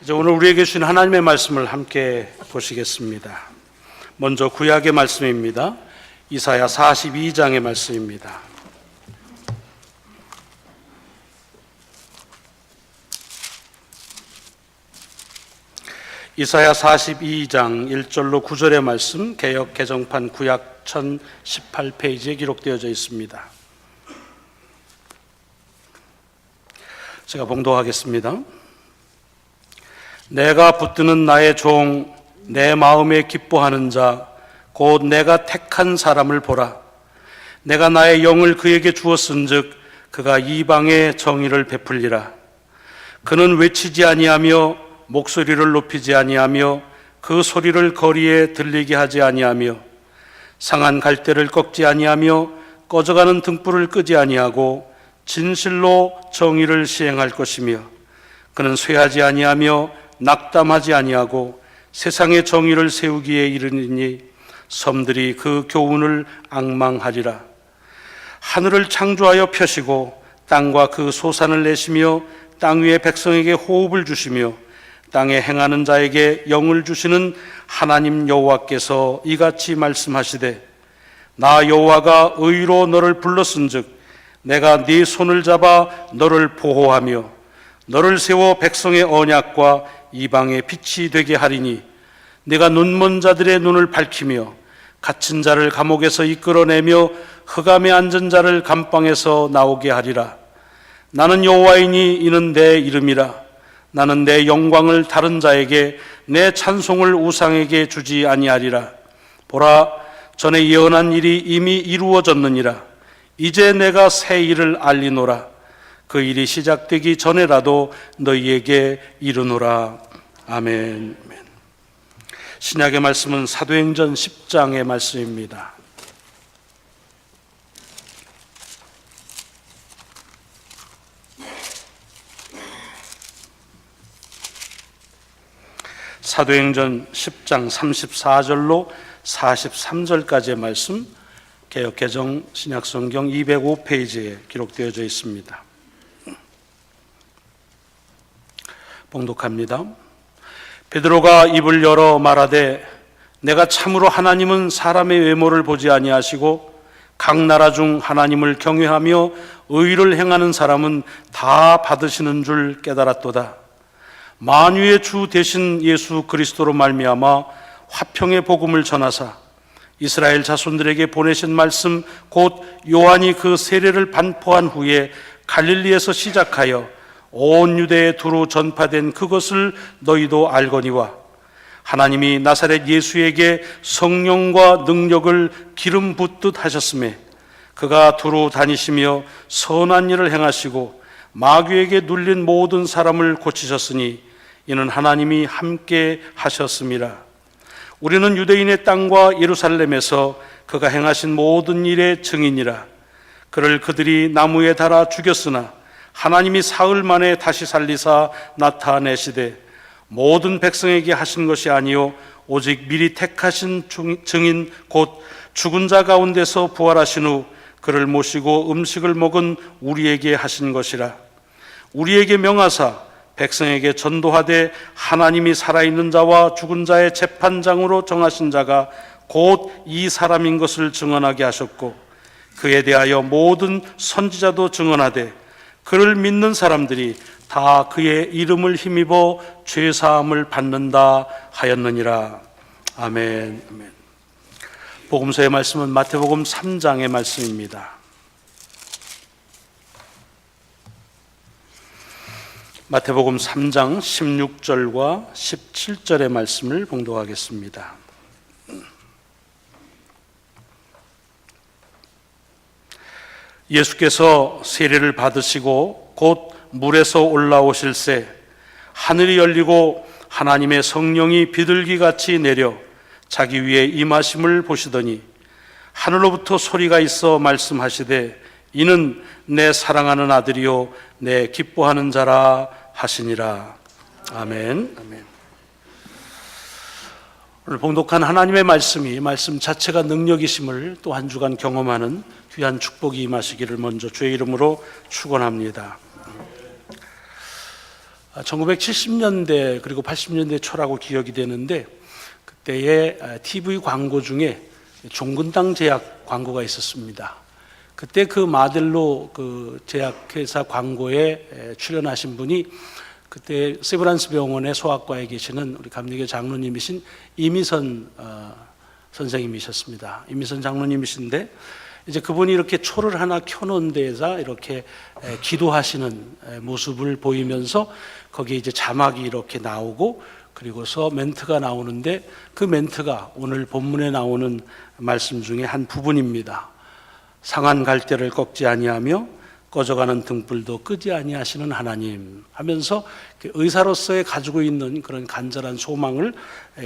이제 오늘 우리에게 주신 하나님의 말씀을 함께 보시겠습니다. 먼저 구약의 말씀입니다. 이사야 42장의 말씀입니다. 이사야 42장 1절로 9절의 말씀, 개역 개정판 구약 1018페이지에 기록되어져 있습니다. 제가 봉독하겠습니다. 내가 붙드는 나의 종, 내 마음에 기뻐하는 자, 곧 내가 택한 사람을 보라. 내가 나의 영을 그에게 주었은즉 그가 이방의 정의를 베풀리라. 그는 외치지 아니하며 목소리를 높이지 아니하며 그 소리를 거리에 들리게 하지 아니하며 상한 갈대를 꺾지 아니하며 꺼져가는 등불을 끄지 아니하고 진실로 정의를 시행할 것이며 그는 쇠하지 아니하며 낙담하지 아니하고 세상의 정의를 세우기에 이르니 섬들이 그 교훈을 앙망하리라. 하늘을 창조하여 펴시고 땅과 그 소산을 내시며 땅 위의 백성에게 호흡을 주시며 땅에 행하는 자에게 영을 주시는 하나님 여호와께서 이같이 말씀하시되 나 여호와가 의로 너를 불렀은즉 내가 네 손을 잡아 너를 보호하며 너를 세워 백성의 언약과 이방의 빛이 되게 하리니 네가 눈먼 자들의 눈을 밝히며 갇힌 자를 감옥에서 이끌어내며 흑암에 앉은 자를 감방에서 나오게 하리라. 나는 여호와이니 이는 내 이름이라. 나는 내 영광을 다른 자에게 내 찬송을 우상에게 주지 아니하리라. 보라, 전에 예언한 일이 이미 이루어졌느니라. 이제 내가 새 일을 알리노라. 그 일이 시작되기 전에라도 너희에게 이르노라. 아멘. 신약의 말씀은 사도행전 10장의 말씀입니다. 사도행전 10장 34절로 43절까지의 말씀, 개역 개정 신약성경 205페이지에 기록되어져 있습니다. 봉독합니다. 베드로가 입을 열어 말하되 내가 참으로 하나님은 사람의 외모를 보지 아니하시고 각 나라 중 하나님을 경외하며 의를 행하는 사람은 다 받으시는 줄 깨달았도다. 만유의 주 되신 예수 그리스도로 말미암아 화평의 복음을 전하사 이스라엘 자손들에게 보내신 말씀 곧 요한이 그 세례를 반포한 후에 갈릴리에서 시작하여 온 유대에 두루 전파된 그것을 너희도 알거니와 하나님이 나사렛 예수에게 성령과 능력을 기름 붓듯 하셨음에 그가 두루 다니시며 선한 일을 행하시고 마귀에게 눌린 모든 사람을 고치셨으니 이는 하나님이 함께 하셨음이라. 우리는 유대인의 땅과 예루살렘에서 그가 행하신 모든 일의 증인이라. 그를 그들이 나무에 달아 죽였으나 하나님이 사흘 만에 다시 살리사 나타내시되 모든 백성에게 하신 것이 아니요 오직 미리 택하신 증인 곧 죽은 자 가운데서 부활하신 후 그를 모시고 음식을 먹은 우리에게 하신 것이라. 우리에게 명하사 백성에게 전도하되 하나님이 살아있는 자와 죽은 자의 재판장으로 정하신 자가 곧 이 사람인 것을 증언하게 하셨고 그에 대하여 모든 선지자도 증언하되 그를 믿는 사람들이 다 그의 이름을 힘입어 죄사함을 받는다 하였느니라. 아멘. 아멘. 복음서의 말씀은 마태복음 3장의 말씀입니다. 마태복음 3장 16절과 17절의 말씀을 봉독하겠습니다. 예수께서 세례를 받으시고 곧 물에서 올라오실새 하늘이 열리고 하나님의 성령이 비둘기같이 내려 자기 위에 임하심을 보시더니 하늘로부터 소리가 있어 말씀하시되 이는 내 사랑하는 아들이요 내 기뻐하는 자라 하시니라. 아멘. 아멘. 오늘 봉독한 하나님의 말씀이 말씀 자체가 능력이심을 또 한 주간 경험하는 귀한 축복이 임하시기를 먼저 주의 이름으로 축원합니다. 1970년대 그리고 80년대 초라고 기억이 되는데, 그때의 TV 광고 중에 종근당 제약 광고가 있었습니다. 그때 그 마델로 그 제약회사 광고에 출연하신 분이 그때 세브란스 병원의 소아과에 계시는 우리 감리교 장로님이신 이미선 선생님이셨습니다. 이미선 장로님이신데, 이제 그분이 이렇게 초를 하나 켜놓은 데에서 이렇게 기도하시는 모습을 보이면서 거기에 이제 자막이 이렇게 나오고, 그리고서 멘트가 나오는데, 그 멘트가 오늘 본문에 나오는 말씀 중에 한 부분입니다. 상한 갈대를 꺾지 아니하며 꺼져가는 등불도 끄지 아니하시는 하나님 하면서 의사로서의 가지고 있는 그런 간절한 소망을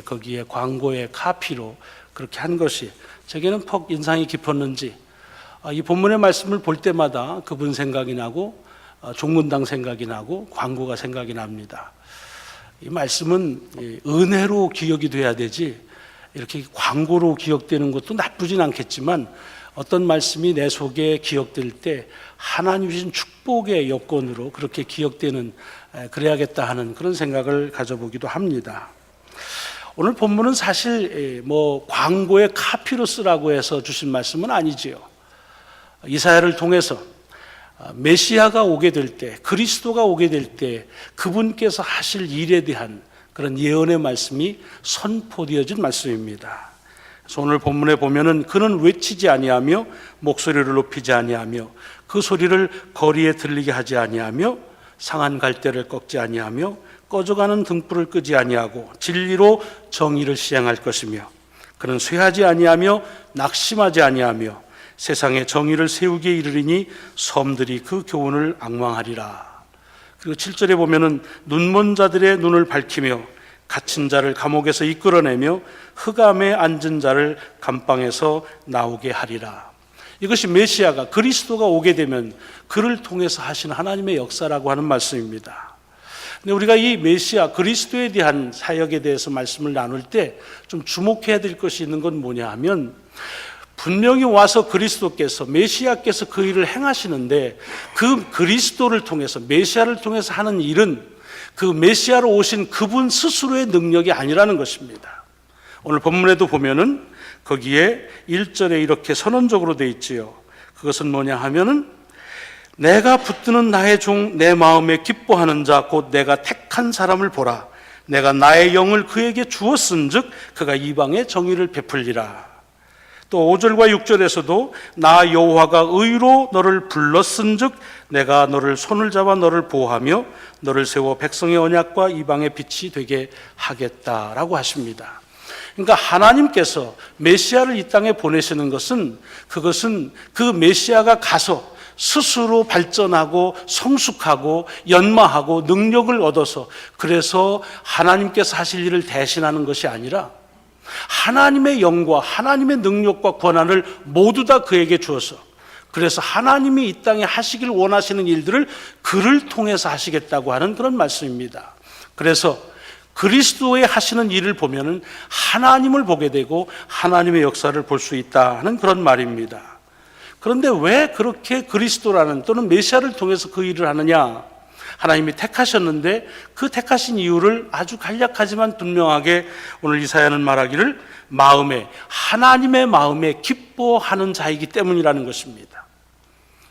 거기에 광고의 카피로 그렇게 한 것이 제게는 퍽 인상이 깊었는지, 이 본문의 말씀을 볼 때마다 그분 생각이 나고 종근당 생각이 나고 광고가 생각이 납니다. 이 말씀은 은혜로 기억이 돼야 되지 이렇게 광고로 기억되는 것도 나쁘진 않겠지만, 어떤 말씀이 내 속에 기억될 때 하나님 주신 축복의 여건으로 그렇게 기억되는, 그래야겠다 하는 그런 생각을 가져보기도 합니다. 오늘 본문은 사실 광고의 카피로 쓰라고 해서 주신 말씀은 아니지요. 이사야를 통해서 메시아가 오게 될 때, 그리스도가 오게 될 때 그분께서 하실 일에 대한 그런 예언의 말씀이 선포되어진 말씀입니다. 그래서 오늘 본문에 보면은 그는 외치지 아니하며 목소리를 높이지 아니하며 그 소리를 거리에 들리게 하지 아니하며 상한 갈대를 꺾지 아니하며 꺼져가는 등불을 끄지 아니하고 진리로 정의를 시행할 것이며, 그는 쇠하지 아니하며 낙심하지 아니하며 세상에 정의를 세우기에 이르리니 섬들이 그 교훈을 앙망하리라. 그리고 7절에 보면은 눈먼 자들의 눈을 밝히며 갇힌 자를 감옥에서 이끌어내며 흑암에 앉은 자를 감방에서 나오게 하리라. 이것이 메시아가, 그리스도가 오게 되면 그를 통해서 하신 하나님의 역사라고 하는 말씀입니다. 근데 우리가 이 메시아 그리스도에 대한 사역에 대해서 말씀을 나눌 때 좀 주목해야 될 것이 있는 건 뭐냐 하면, 분명히 와서 그리스도께서, 메시아께서 그 일을 행하시는데 그 그리스도를 통해서, 메시아를 통해서 하는 일은 그 메시아로 오신 그분 스스로의 능력이 아니라는 것입니다. 오늘 본문에도 보면은 거기에 1절에 이렇게 선언적으로 되어 있지요. 그것은 뭐냐 하면은 내가 붙드는 나의 종 내 마음에 기뻐하는 자 곧 내가 택한 사람을 보라. 내가 나의 영을 그에게 주었은즉 그가 이방에 정의를 베풀리라. 또 5절과 6절에서도 나 여호와가 의로 너를 불렀은즉 내가 너를 손을 잡아 너를 보호하며 너를 세워 백성의 언약과 이방의 빛이 되게 하겠다라고 하십니다. 그러니까 하나님께서 메시아를 이 땅에 보내시는 것은, 그것은 그 메시아가 가서 스스로 발전하고 성숙하고 연마하고 능력을 얻어서, 그래서 하나님께서 하실 일을 대신하는 것이 아니라 하나님의 영과 하나님의 능력과 권한을 모두 다 그에게 주어서, 그래서 하나님이 이 땅에 하시길 원하시는 일들을 그를 통해서 하시겠다고 하는 그런 말씀입니다. 그래서 그리스도의 하시는 일을 보면은 하나님을 보게 되고 하나님의 역사를 볼 수 있다 하는 그런 말입니다. 그런데 왜 그렇게 그리스도라는, 또는 메시아를 통해서 그 일을 하느냐? 하나님이 택하셨는데 그 택하신 이유를 아주 간략하지만 분명하게 오늘 이사야는 말하기를 하나님의 마음에 기뻐하는 자이기 때문이라는 것입니다.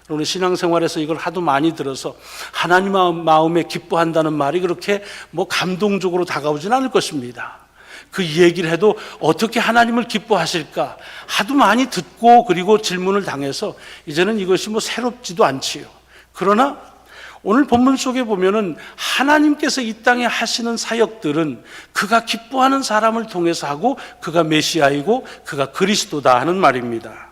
우리 신앙생활에서 이걸 하도 많이 들어서 하나님 마음에 기뻐한다는 말이 그렇게 감동적으로 다가오진 않을 것입니다. 그 얘기를 해도 어떻게 하나님을 기뻐하실까 하도 많이 듣고 그리고 질문을 당해서 이제는 이것이 새롭지도 않지요. 그러나 오늘 본문 속에 보면은 하나님께서 이 땅에 하시는 사역들은 그가 기뻐하는 사람을 통해서 하고 그가 메시아이고 그가 그리스도다 하는 말입니다.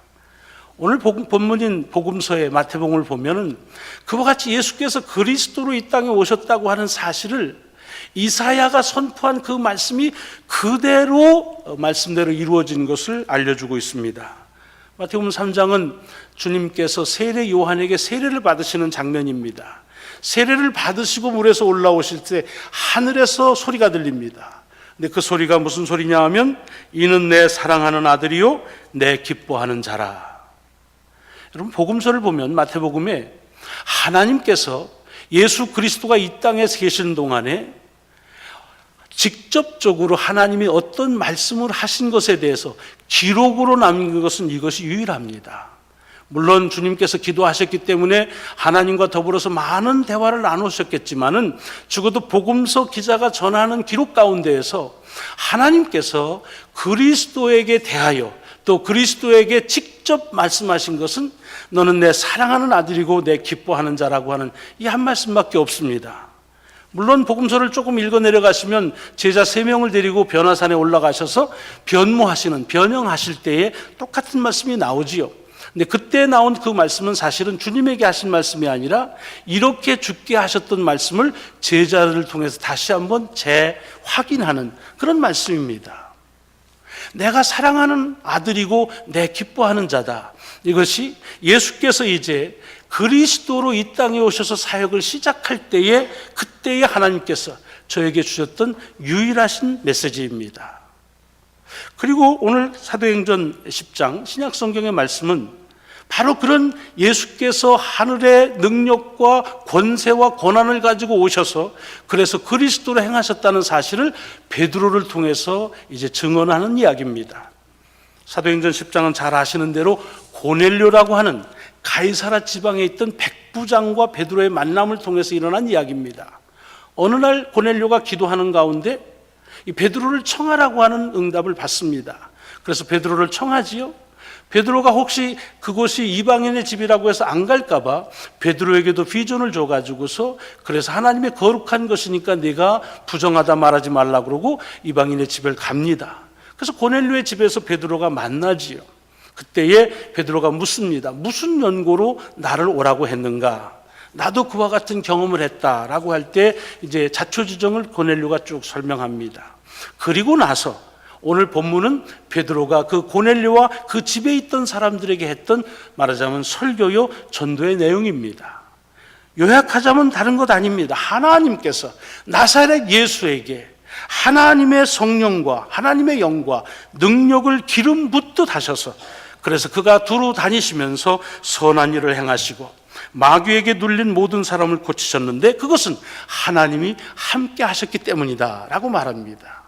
오늘 본문인 복음서의 마태복음을 보면은 그와 같이 예수께서 그리스도로 이 땅에 오셨다고 하는 사실을 이사야가 선포한 그 말씀이 그대로 말씀대로 이루어진 것을 알려주고 있습니다. 마태복음 3장은 주님께서 세례 요한에게 세례를 받으시는 장면입니다. 세례를 받으시고 물에서 올라오실 때 하늘에서 소리가 들립니다. 근데 그 소리가 무슨 소리냐 하면 이는 내 사랑하는 아들이요 내 기뻐하는 자라. 여러분 복음서를 보면 마태복음에 하나님께서 예수 그리스도가 이 땅에 계신 동안에 직접적으로 하나님이 어떤 말씀을 하신 것에 대해서 기록으로 남긴 것은 이것이 유일합니다. 물론 주님께서 기도하셨기 때문에 하나님과 더불어서 많은 대화를 나누셨겠지만은 적어도 복음서 기자가 전하는 기록 가운데에서 하나님께서 그리스도에게 대하여 또 그리스도에게 직접 말씀하신 것은 너는 내 사랑하는 아들이고 내 기뻐하는 자라고 하는 이 한 말씀밖에 없습니다. 물론 복음서를 조금 읽어 내려가시면 제자 3명을 데리고 변화산에 올라가셔서 변형하실 때에 똑같은 말씀이 나오지요. 근데 그때 나온 그 말씀은 사실은 주님에게 하신 말씀이 아니라 이렇게 죽게 하셨던 말씀을 제자를 통해서 다시 한번 재확인하는 그런 말씀입니다. 내가 사랑하는 아들이고 내 기뻐하는 자다. 이것이 예수께서 이제 그리스도로 이 땅에 오셔서 사역을 시작할 때에 그때에 하나님께서 저에게 주셨던 유일하신 메시지입니다. 그리고 오늘 사도행전 10장 신약 성경의 말씀은 바로 그런 예수께서 하늘의 능력과 권세와 권한을 가지고 오셔서 그래서 그리스도로 행하셨다는 사실을 베드로를 통해서 이제 증언하는 이야기입니다. 사도행전 10장은 잘 아시는 대로 고넬료라고 하는 가이사라 지방에 있던 백부장과 베드로의 만남을 통해서 일어난 이야기입니다. 어느 날 고넬료가 기도하는 가운데 이 베드로를 청하라고 하는 응답을 받습니다. 그래서 베드로를 청하지요. 베드로가 혹시 그곳이 이방인의 집이라고 해서 안 갈까 봐 베드로에게도 비전을 줘가지고서 그래서 하나님의 거룩한 것이니까 네가 부정하다 말하지 말라 그러고 이방인의 집을 갑니다. 그래서 고넬료의 집에서 베드로가 만나지요. 그때에 베드로가 묻습니다. 무슨 연고로 나를 오라고 했는가? 나도 그와 같은 경험을 했다라고 할 때 이제 자초지종을 고넬료가 쭉 설명합니다. 그리고 나서 오늘 본문은 베드로가 그 고넬료와 그 집에 있던 사람들에게 했던 말하자면 설교요 전도의 내용입니다. 요약하자면 다른 것 아닙니다. 하나님께서 나사렛 예수에게 하나님의 성령과 하나님의 영과 능력을 기름 붓듯 하셔서 그래서 그가 두루 다니시면서 선한 일을 행하시고 마귀에게 눌린 모든 사람을 고치셨는데 그것은 하나님이 함께 하셨기 때문이다 라고 말합니다.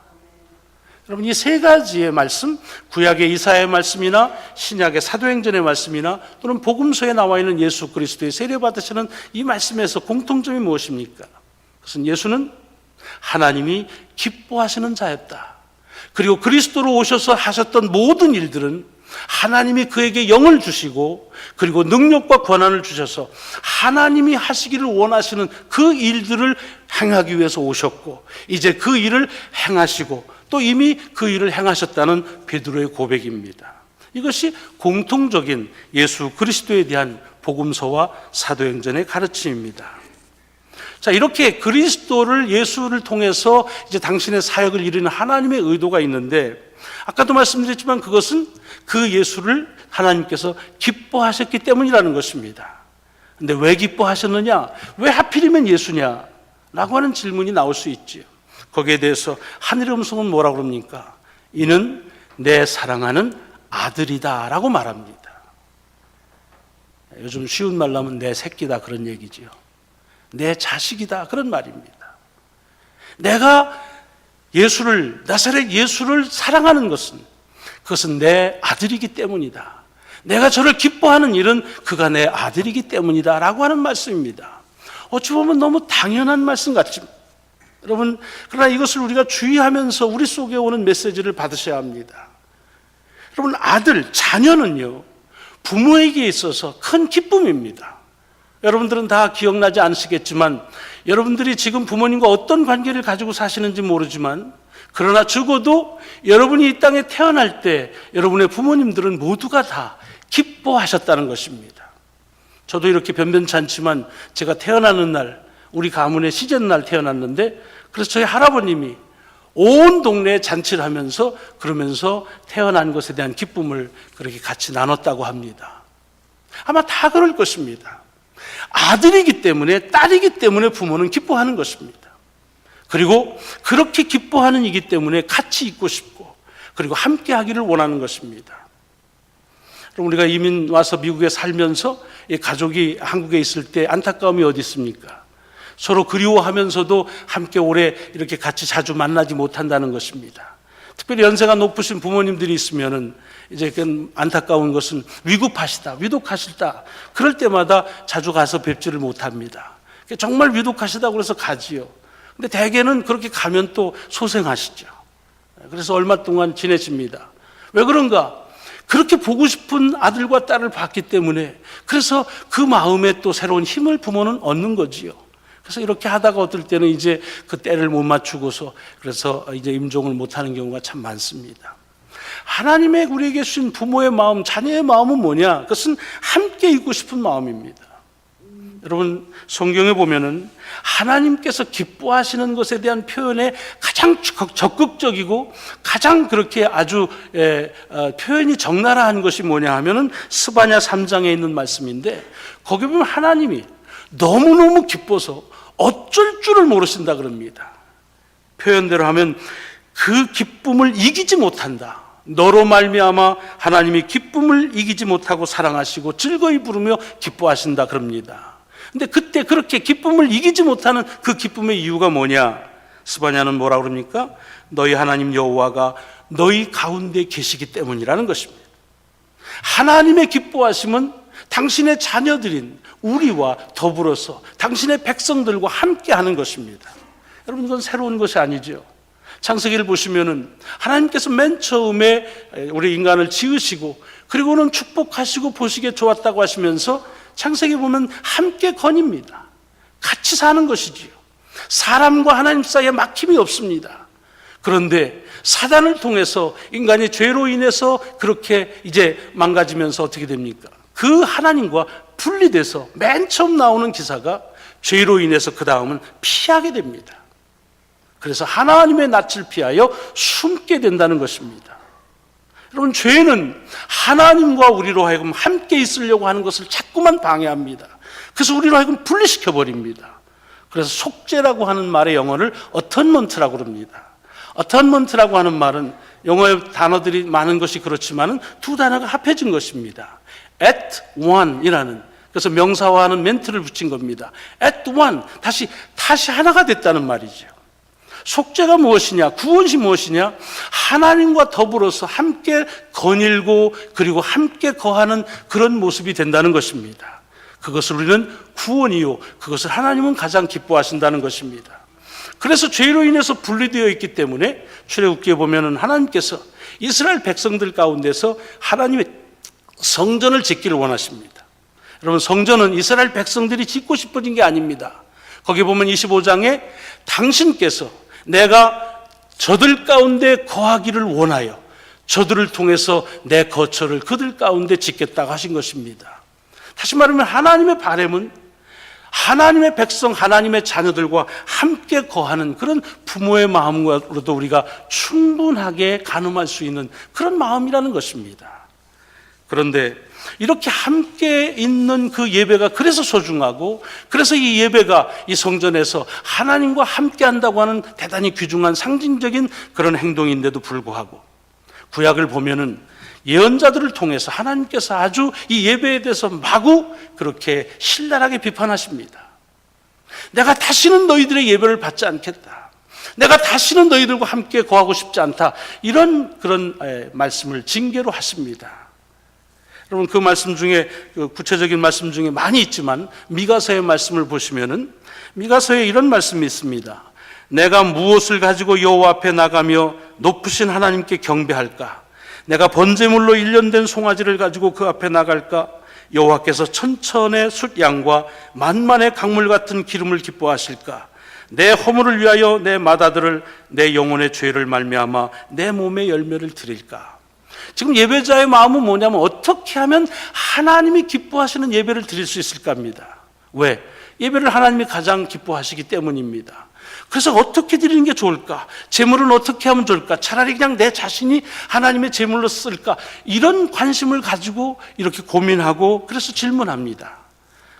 여러분, 이 세 가지의 말씀, 구약의 이사야의 말씀이나 신약의 사도행전의 말씀이나 또는 복음서에 나와 있는 예수 그리스도의 세례받으시는 이 말씀에서 공통점이 무엇입니까? 그것은 예수는 하나님이 기뻐하시는 자였다. 그리고 그리스도로 오셔서 하셨던 모든 일들은 하나님이 그에게 영을 주시고 그리고 능력과 권한을 주셔서 하나님이 하시기를 원하시는 그 일들을 행하기 위해서 오셨고 이제 그 일을 행하시고 또 이미 그 일을 행하셨다는 베드로의 고백입니다. 이것이 공통적인 예수 그리스도에 대한 복음서와 사도행전의 가르침입니다. 자, 이렇게 그리스도를 예수를 통해서 이제 당신의 사역을 이루는 하나님의 의도가 있는데 아까도 말씀드렸지만 그것은 그 예수를 하나님께서 기뻐하셨기 때문이라는 것입니다. 근데 왜 기뻐하셨느냐? 왜 하필이면 예수냐? 라고 하는 질문이 나올 수 있지요. 거기에 대해서 하늘의 음성은 뭐라 그럽니까? 이는 내 사랑하는 아들이다 라고 말합니다. 요즘 쉬운 말로 하면 내 새끼다 그런 얘기지요. 내 자식이다 그런 말입니다. 내가 나사렛 예수를 사랑하는 것은 그것은 내 아들이기 때문이다. 내가 저를 기뻐하는 일은 그가 내 아들이기 때문이다 라고 하는 말씀입니다. 어찌 보면 너무 당연한 말씀 같지만 여러분, 그러나 이것을 우리가 주의하면서 우리 속에 오는 메시지를 받으셔야 합니다. 여러분, 자녀는요 부모에게 있어서 큰 기쁨입니다. 여러분들은 다 기억나지 않으시겠지만 여러분들이 지금 부모님과 어떤 관계를 가지고 사시는지 모르지만 그러나 적어도 여러분이 이 땅에 태어날 때 여러분의 부모님들은 모두가 다 기뻐하셨다는 것입니다. 저도 이렇게 변변치 않지만 제가 태어나는 날 우리 가문의 시즌날 태어났는데 그래서 저희 할아버님이 온 동네에 잔치를 하면서 그러면서 태어난 것에 대한 기쁨을 그렇게 같이 나눴다고 합니다. 아마 다 그럴 것입니다. 아들이기 때문에 딸이기 때문에 부모는 기뻐하는 것입니다. 그리고 그렇게 기뻐하는 이기 때문에 같이 있고 싶고 그리고 함께 하기를 원하는 것입니다. 그럼 우리가 이민 와서 미국에 살면서 이 가족이 한국에 있을 때 안타까움이 어디 있습니까? 서로 그리워하면서도 함께 오래 이렇게 같이 자주 만나지 못한다는 것입니다. 특별히 연세가 높으신 부모님들이 있으면은 이제 그 안타까운 것은 위급하시다, 위독하시다. 그럴 때마다 자주 가서 뵙지를 못합니다. 정말 위독하시다 그래서 가지요. 근데 대개는 그렇게 가면 또 소생하시죠. 그래서 얼마 동안 지내십니다. 왜 그런가? 그렇게 보고 싶은 아들과 딸을 봤기 때문에, 그래서 그 마음에 또 새로운 힘을 부모는 얻는 거지요. 그래서 이렇게 하다가 어떨 때는 이제 그 때를 못 맞추고서 그래서 이제 임종을 못하는 경우가 참 많습니다. 하나님의 우리에게 주신 부모의 마음, 자녀의 마음은 뭐냐? 그것은 함께 있고 싶은 마음입니다. 여러분, 성경에 보면은 하나님께서 기뻐하시는 것에 대한 표현에 가장 적극적이고 가장 그렇게 아주 표현이 적나라한 것이 뭐냐 하면은 스바냐 3장에 있는 말씀인데, 거기 보면 하나님이 너무너무 기뻐서 어쩔 줄을 모르신다 그럽니다. 표현대로 하면 그 기쁨을 이기지 못한다. 너로 말미암아 하나님이 기쁨을 이기지 못하고 사랑하시고 즐거이 부르며 기뻐하신다 그럽니다. 근데 그때 그렇게 기쁨을 이기지 못하는 그 기쁨의 이유가 뭐냐? 스바냐는 뭐라 그럽니까? 너희 하나님 여호와가 너희 가운데 계시기 때문이라는 것입니다. 하나님의 기뻐하심은 당신의 자녀들인 우리와 더불어서 당신의 백성들과 함께 하는 것입니다. 여러분, 이건 새로운 것이 아니죠. 창세기를 보시면은 하나님께서 맨 처음에 우리 인간을 지으시고 그리고는 축복하시고 보시기에 좋았다고 하시면서 창세기 보면 함께 거닙니다. 같이 사는 것이지요. 사람과 하나님 사이에 막힘이 없습니다. 그런데 사단을 통해서 인간이 죄로 인해서 그렇게 이제 망가지면서 어떻게 됩니까? 그 하나님과 분리돼서 맨 처음 나오는 기사가 죄로 인해서 그 다음은 피하게 됩니다. 그래서 하나님의 낯을 피하여 숨게 된다는 것입니다. 여러분, 죄는 하나님과 우리로 하여금 함께 있으려고 하는 것을 자꾸만 방해합니다. 그래서 우리로 하여금 분리시켜 버립니다. 그래서 속죄라고 하는 말의 영어를 어턴먼트라고 그럽니다. 어턴먼트라고 하는 말은 영어의 단어들이 많은 것이 그렇지만 두 단어가 합해진 것입니다. at one이라는, 그래서 명사화하는 멘트를 붙인 겁니다. at one, 다시 하나가 됐다는 말이죠. 속죄가 무엇이냐? 구원이 무엇이냐? 하나님과 더불어서 함께 거닐고 그리고 함께 거하는 그런 모습이 된다는 것입니다. 그것을 우리는 구원이요, 그것을 하나님은 가장 기뻐하신다는 것입니다. 그래서 죄로 인해서 분리되어 있기 때문에 출애굽기에 보면은 하나님께서 이스라엘 백성들 가운데서 하나님의 성전을 짓기를 원하십니다. 여러분, 성전은 이스라엘 백성들이 짓고 싶어진 게 아닙니다. 거기 보면 25장에 당신께서 내가 저들 가운데 거하기를 원하여 저들을 통해서 내 거처를 그들 가운데 짓겠다고 하신 것입니다. 다시 말하면 하나님의 바람은 하나님의 백성, 하나님의 자녀들과 함께 거하는 그런 부모의 마음으로도 우리가 충분하게 가늠할 수 있는 그런 마음이라는 것입니다. 그런데 이렇게 함께 있는 그 예배가 그래서 소중하고, 그래서 이 예배가 이 성전에서 하나님과 함께 한다고 하는 대단히 귀중한 상징적인 그런 행동인데도 불구하고, 구약을 보면은 예언자들을 통해서 하나님께서 아주 이 예배에 대해서 마구 그렇게 신랄하게 비판하십니다. 내가 다시는 너희들의 예배를 받지 않겠다. 내가 다시는 너희들과 함께 거하고 싶지 않다. 이런 그런 말씀을 징계로 하십니다. 여러분, 그 말씀 중에, 그 구체적인 말씀 중에 많이 있지만 미가서의 말씀을 보시면은 미가서에 이런 말씀이 있습니다. 내가 무엇을 가지고 여호와 앞에 나가며 높으신 하나님께 경배할까? 내가 번제물로 일련된 송아지를 가지고 그 앞에 나갈까? 여호와께서 천천의 숫양과 만만의 강물 같은 기름을 기뻐하실까? 내 허물을 위하여 내 맏아들을, 내 영혼의 죄를 말미암아 내 몸의 열매를 드릴까? 지금 예배자의 마음은 뭐냐면 어떻게 하면 하나님이 기뻐하시는 예배를 드릴 수 있을까 합니다. 왜? 예배를 하나님이 가장 기뻐하시기 때문입니다. 그래서 어떻게 드리는 게 좋을까? 제물은 어떻게 하면 좋을까? 차라리 그냥 내 자신이 하나님의 제물로 쓸까? 이런 관심을 가지고 이렇게 고민하고 그래서 질문합니다.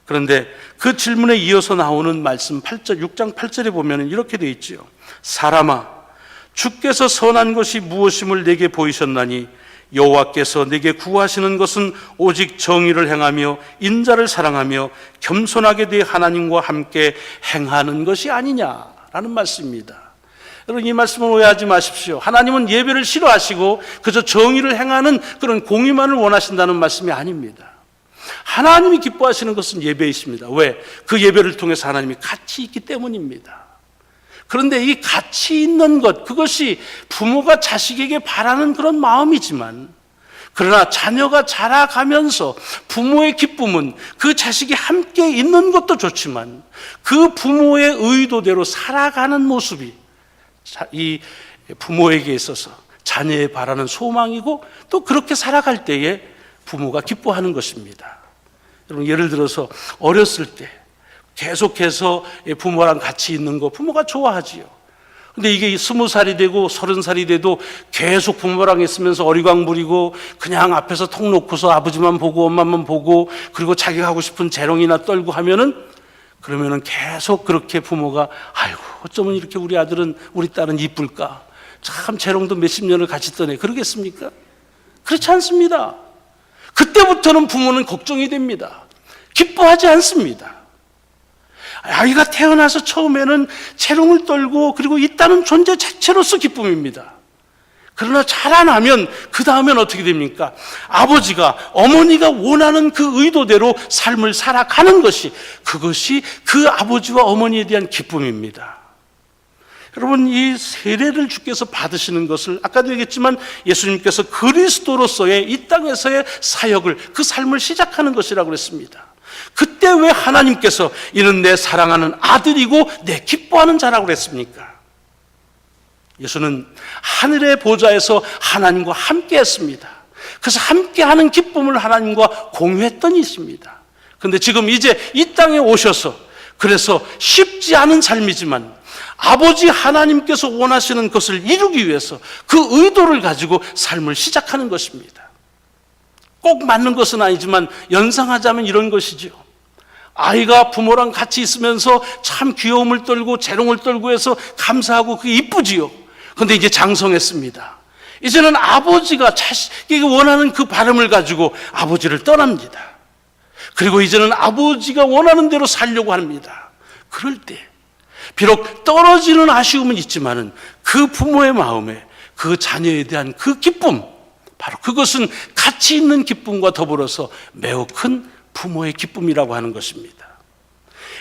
그런데 그 질문에 이어서 나오는 말씀 6장 8절에 보면 이렇게 되어 있죠. 사람아, 주께서 선한 것이 무엇임을 내게 보이셨나니 여호와께서 내게 구하시는 것은 오직 정의를 행하며 인자를 사랑하며 겸손하게 대해 하나님과 함께 행하는 것이 아니냐라는 말씀입니다. 여러분, 이 말씀을 오해하지 마십시오. 하나님은 예배를 싫어하시고 그저 정의를 행하는 그런 공의만을 원하신다는 말씀이 아닙니다. 하나님이 기뻐하시는 것은 예배이십니다. 왜? 그 예배를 통해서 하나님이 같이 있기 때문입니다. 그런데 이 같이 있는 것, 그것이 부모가 자식에게 바라는 그런 마음이지만, 그러나 자녀가 자라가면서 부모의 기쁨은 그 자식이 함께 있는 것도 좋지만 그 부모의 의도대로 살아가는 모습이 이 부모에게 있어서 자녀의 바라는 소망이고, 또 그렇게 살아갈 때에 부모가 기뻐하는 것입니다. 여러분, 예를 들어서 어렸을 때 계속해서 부모랑 같이 있는 거 부모가 좋아하지요. 근데 이게 20살이 되고 30살이 돼도 계속 부모랑 있으면서 어리광 부리고 그냥 앞에서 턱 놓고서 아버지만 보고 엄마만 보고, 그리고 자기가 하고 싶은 재롱이나 떨고 하면은, 그러면은 계속 그렇게 부모가 아이고 어쩌면 이렇게 우리 아들은 우리 딸은 이쁠까, 참 재롱도 몇십 년을 같이 떠네, 그러겠습니까? 그렇지 않습니다. 그때부터는 부모는 걱정이 됩니다. 기뻐하지 않습니다. 아이가 태어나서 처음에는 재롱을 떨고 그리고 있다는 존재 자체로서 기쁨입니다. 그러나 자라나면 그 다음엔 어떻게 됩니까? 아버지가, 어머니가 원하는 그 의도대로 삶을 살아가는 것이, 그것이 그 아버지와 어머니에 대한 기쁨입니다. 여러분, 이 세례를 주께서 받으시는 것을 아까도 얘기했지만 예수님께서 그리스도로서의 이 땅에서의 사역을, 그 삶을 시작하는 것이라고 그랬습니다. 그때 왜 하나님께서 이는 내 사랑하는 아들이고 내 기뻐하는 자라고 그랬습니까? 예수는 하늘의 보좌에서 하나님과 함께 했습니다. 그래서 함께하는 기쁨을 하나님과 공유했던 이십니다. 그런데 지금 이제 이 땅에 오셔서, 그래서 쉽지 않은 삶이지만 아버지 하나님께서 원하시는 것을 이루기 위해서 그 의도를 가지고 삶을 시작하는 것입니다. 꼭 맞는 것은 아니지만 연상하자면 이런 것이죠. 아이가 부모랑 같이 있으면서 참 귀여움을 떨고 재롱을 떨고 해서 감사하고 그게 이쁘지요. 그런데 이제 장성했습니다. 이제는 아버지가 자식에게 원하는 그 바람을 가지고 아버지를 떠납니다. 그리고 이제는 아버지가 원하는 대로 살려고 합니다. 그럴 때 비록 떨어지는 아쉬움은 있지만은 그 부모의 마음에 그 자녀에 대한 그 기쁨, 바로 그것은 가치 있는 기쁨과 더불어서 매우 큰 부모의 기쁨이라고 하는 것입니다.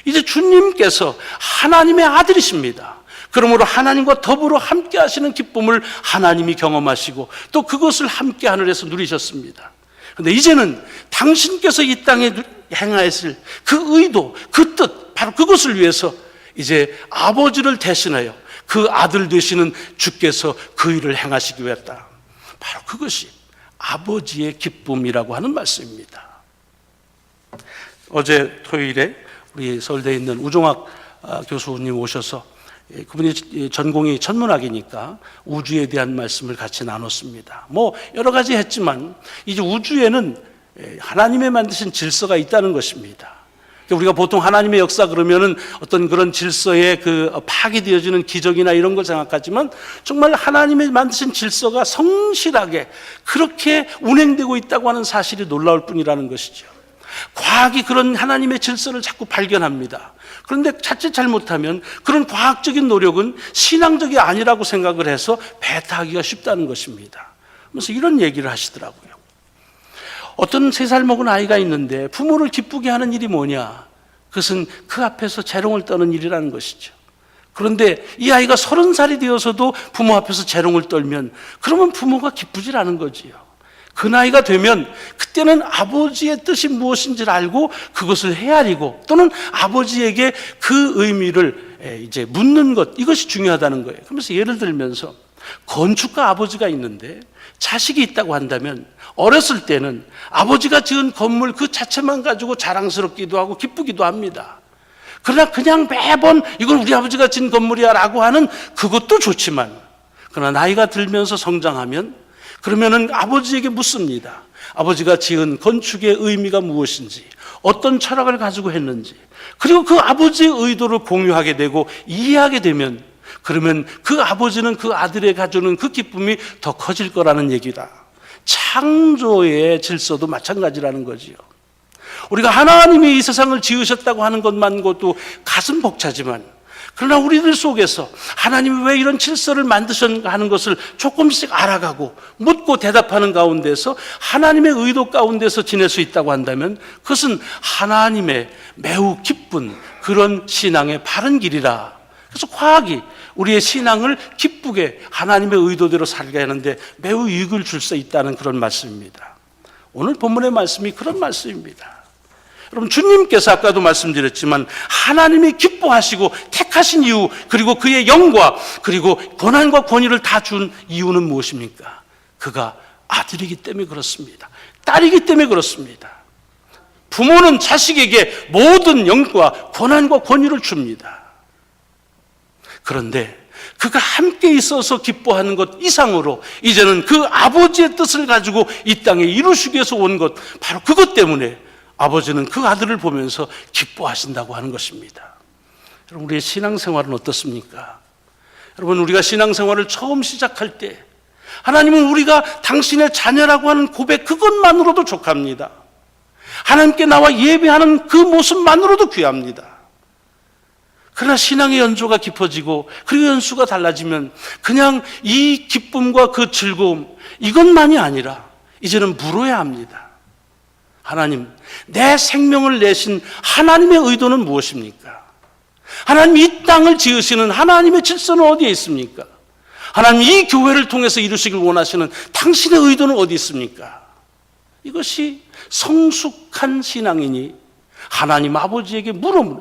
이제 주님께서 하나님의 아들이십니다. 그러므로 하나님과 더불어 함께 하시는 기쁨을 하나님이 경험하시고 또 그것을 함께 하늘에서 누리셨습니다. 그런데 이제는 당신께서 이 땅에 행하였을 그 의도, 그 뜻, 바로 그것을 위해서 이제 아버지를 대신하여 그 아들 되시는 주께서 그 일을 행하시기 위했다. 바로 그것이 아버지의 기쁨이라고 하는 말씀입니다. 어제 토요일에 우리 서울대에 있는 우종학 교수님 오셔서, 그분이 전공이 천문학이니까 우주에 대한 말씀을 같이 나눴습니다. 뭐 여러 가지 했지만 이제 우주에는 하나님의 만드신 질서가 있다는 것입니다. 우리가 보통 하나님의 역사 그러면은 어떤 그런 질서에 그 파괴되어지는 기적이나 이런 걸 생각하지만, 정말 하나님의 만드신 질서가 성실하게 그렇게 운행되고 있다고 하는 사실이 놀라울 뿐이라는 것이죠. 과학이 그런 하나님의 질서를 자꾸 발견합니다. 그런데 자칫 잘못하면 그런 과학적인 노력은 신앙적이 아니라고 생각을 해서 배타하기가 쉽다는 것입니다. 그래서 이런 얘기를 하시더라고요. 어떤 3살 먹은 아이가 있는데 부모를 기쁘게 하는 일이 뭐냐? 그것은 그 앞에서 재롱을 떠는 일이라는 것이죠. 그런데 이 아이가 30살이 되어서도 부모 앞에서 재롱을 떨면 그러면 부모가 기쁘질 않은 거지요. 그 나이가 되면 그때는 아버지의 뜻이 무엇인지를 알고 그것을 헤아리고, 또는 아버지에게 그 의미를 이제 묻는 것, 이것이 중요하다는 거예요. 그러면서 예를 들면서 건축가 아버지가 있는데 자식이 있다고 한다면 어렸을 때는 아버지가 지은 건물 그 자체만 가지고 자랑스럽기도 하고 기쁘기도 합니다. 그러나 그냥 매번 이건 우리 아버지가 지은 건물이야 라고 하는 그것도 좋지만, 그러나 나이가 들면서 성장하면 그러면은 아버지에게 묻습니다. 아버지가 지은 건축의 의미가 무엇인지, 어떤 철학을 가지고 했는지, 그리고 그 아버지의 의도를 공유하게 되고 이해하게 되면, 그러면 그 아버지는 그 아들의 가져오는 그 기쁨이 더 커질 거라는 얘기다. 창조의 질서도 마찬가지라는 거지요. 우리가 하나님이 이 세상을 지으셨다고 하는 것만으로도 가슴 벅차지만, 그러나 우리들 속에서 하나님이 왜 이런 질서를 만드셨는가 하는 것을 조금씩 알아가고 묻고 대답하는 가운데서 하나님의 의도 가운데서 지낼 수 있다고 한다면, 그것은 하나님의 매우 기쁜 그런 신앙의 바른 길이라. 그래서 과학이 우리의 신앙을 기쁘게 하나님의 의도대로 살게 하는데 매우 유익을 줄 수 있다는 그런 말씀입니다. 오늘 본문의 말씀이 그런 말씀입니다. 여러분, 주님께서 아까도 말씀드렸지만 하나님이 기뻐하시고 택하신 이유, 그리고 그의 영과 그리고 권한과 권위를 다 준 이유는 무엇입니까? 그가 아들이기 때문에 그렇습니다. 딸이기 때문에 그렇습니다. 부모는 자식에게 모든 영과 권한과 권위를 줍니다. 그런데 그가 함께 있어서 기뻐하는 것 이상으로 이제는 그 아버지의 뜻을 가지고 이 땅에 이루시기 위해서 온 것, 바로 그것 때문에 아버지는 그 아들을 보면서 기뻐하신다고 하는 것입니다. 여러분, 우리의 신앙생활은 어떻습니까? 여러분, 우리가 신앙생활을 처음 시작할 때 하나님은 우리가 당신의 자녀라고 하는 고백, 그것만으로도 족합니다. 하나님께 나와 예배하는 그 모습만으로도 귀합니다. 그러나 신앙의 연조가 깊어지고 그리고 연수가 달라지면 그냥 이 기쁨과 그 즐거움, 이것만이 아니라 이제는 물어야 합니다. 하나님, 내 생명을 내신 하나님의 의도는 무엇입니까? 하나님, 이 땅을 지으시는 하나님의 질서는 어디에 있습니까? 하나님, 이 교회를 통해서 이루시길 원하시는 당신의 의도는 어디 있습니까? 이것이 성숙한 신앙이니 하나님 아버지에게 물음을,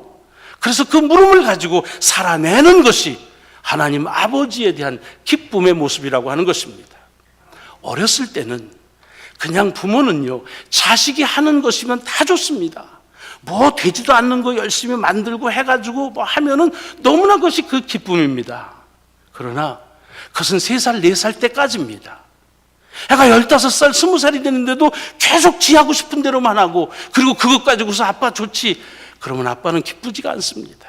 그래서 그 물음을 가지고 살아내는 것이 하나님 아버지에 대한 기쁨의 모습이라고 하는 것입니다. 어렸을 때는 그냥 부모는요, 자식이 하는 것이면 다 좋습니다. 뭐 되지도 않는 거 열심히 만들고 해가지고 뭐 하면은 너무나 그것이 그 기쁨입니다. 그러나 그것은 3살, 4살 때까지입니다. 애가 15살, 20살이 되는데도 계속 지하고 싶은 대로만 하고, 그리고 그것 가지고서 아빠 좋지, 그러면 아빠는 기쁘지가 않습니다.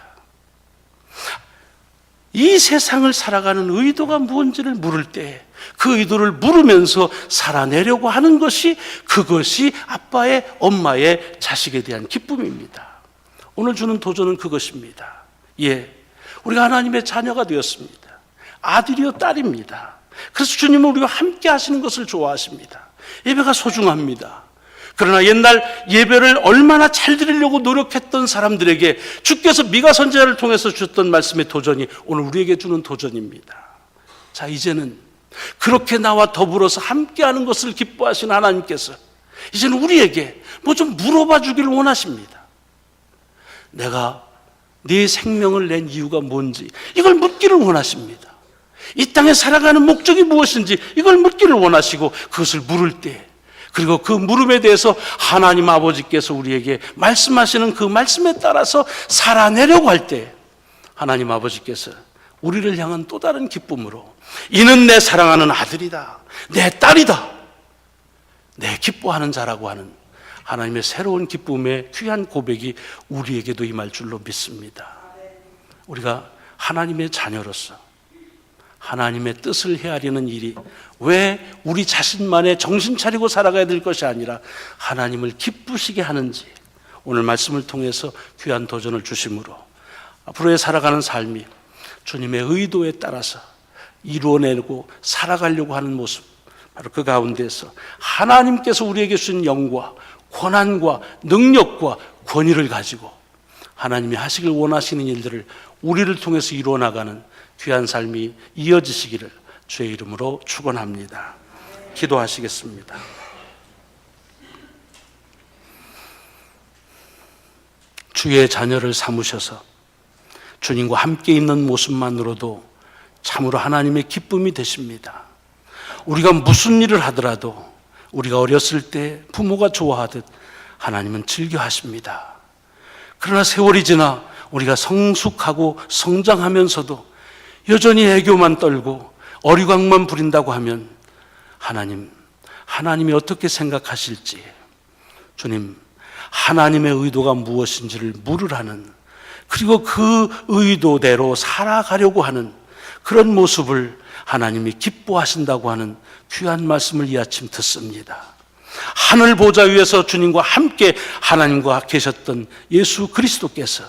이 세상을 살아가는 의도가 무엇인지를 물을 때 그 의도를 물으면서 살아내려고 하는 것이, 그것이 아빠의, 엄마의 자식에 대한 기쁨입니다. 오늘 주는 도전은 그것입니다. 예, 우리가 하나님의 자녀가 되었습니다. 아들이요 딸입니다. 그래서 주님은 우리와 함께 하시는 것을 좋아하십니다. 예배가 소중합니다. 그러나 옛날 예배를 얼마나 잘 드리려고 노력했던 사람들에게 주께서 미가 선지자를 통해서 주셨던 말씀의 도전이 오늘 우리에게 주는 도전입니다. 자, 이제는 그렇게 나와 더불어서 함께하는 것을 기뻐하시는 하나님께서 이제는 우리에게 뭐 좀 물어봐 주기를 원하십니다. 내가 네 생명을 낸 이유가 뭔지 이걸 묻기를 원하십니다. 이 땅에 살아가는 목적이 무엇인지 이걸 묻기를 원하시고, 그것을 물을 때, 그리고 그 물음에 대해서 하나님 아버지께서 우리에게 말씀하시는 그 말씀에 따라서 살아내려고 할 때 하나님 아버지께서 우리를 향한 또 다른 기쁨으로, 이는 내 사랑하는 아들이다, 내 딸이다, 내 기뻐하는 자라고 하는 하나님의 새로운 기쁨의 귀한 고백이 우리에게도 임할 줄로 믿습니다. 우리가 하나님의 자녀로서 하나님의 뜻을 헤아리는 일이 왜 우리 자신만의 정신 차리고 살아가야 될 것이 아니라 하나님을 기쁘시게 하는지, 오늘 말씀을 통해서 귀한 도전을 주심으로 앞으로의 살아가는 삶이 주님의 의도에 따라서 이루어내고 살아가려고 하는 모습, 바로 그 가운데서 하나님께서 우리에게 주신 영과 권한과 능력과 권위를 가지고 하나님이 하시길 원하시는 일들을 우리를 통해서 이루어나가는 귀한 삶이 이어지시기를 주의 이름으로 축원합니다. 기도하시겠습니다. 주의 자녀를 삼으셔서 주님과 함께 있는 모습만으로도 참으로 하나님의 기쁨이 되십니다. 우리가 무슨 일을 하더라도 우리가 어렸을 때 부모가 좋아하듯 하나님은 즐겨 하십니다. 그러나 세월이 지나 우리가 성숙하고 성장하면서도 여전히 애교만 떨고 어리광만 부린다고 하면 하나님이 어떻게 생각하실지, 주님, 하나님의 의도가 무엇인지를 물으라는, 그리고 그 의도대로 살아가려고 하는 그런 모습을 하나님이 기뻐하신다고 하는 귀한 말씀을 이 아침 듣습니다. 하늘 보좌 위에서 주님과 함께 하나님과 계셨던 예수 그리스도께서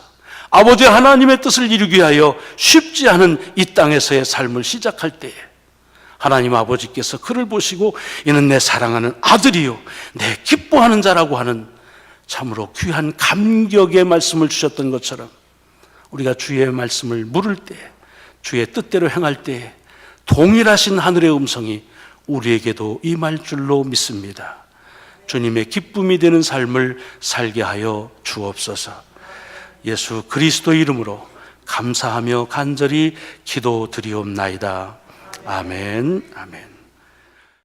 아버지 하나님의 뜻을 이루기 위하여 쉽지 않은 이 땅에서의 삶을 시작할 때에 하나님 아버지께서 그를 보시고 이는 내 사랑하는 아들이요 내 기뻐하는 자라고 하는 참으로 귀한 감격의 말씀을 주셨던 것처럼 우리가 주의 말씀을 물을 때, 주의 뜻대로 행할 때 동일하신 하늘의 음성이 우리에게도 임할 줄로 믿습니다. 주님의 기쁨이 되는 삶을 살게 하여 주옵소서. 예수 그리스도의 이름으로 감사하며 간절히 기도드리옵나이다. 아멘. 아멘.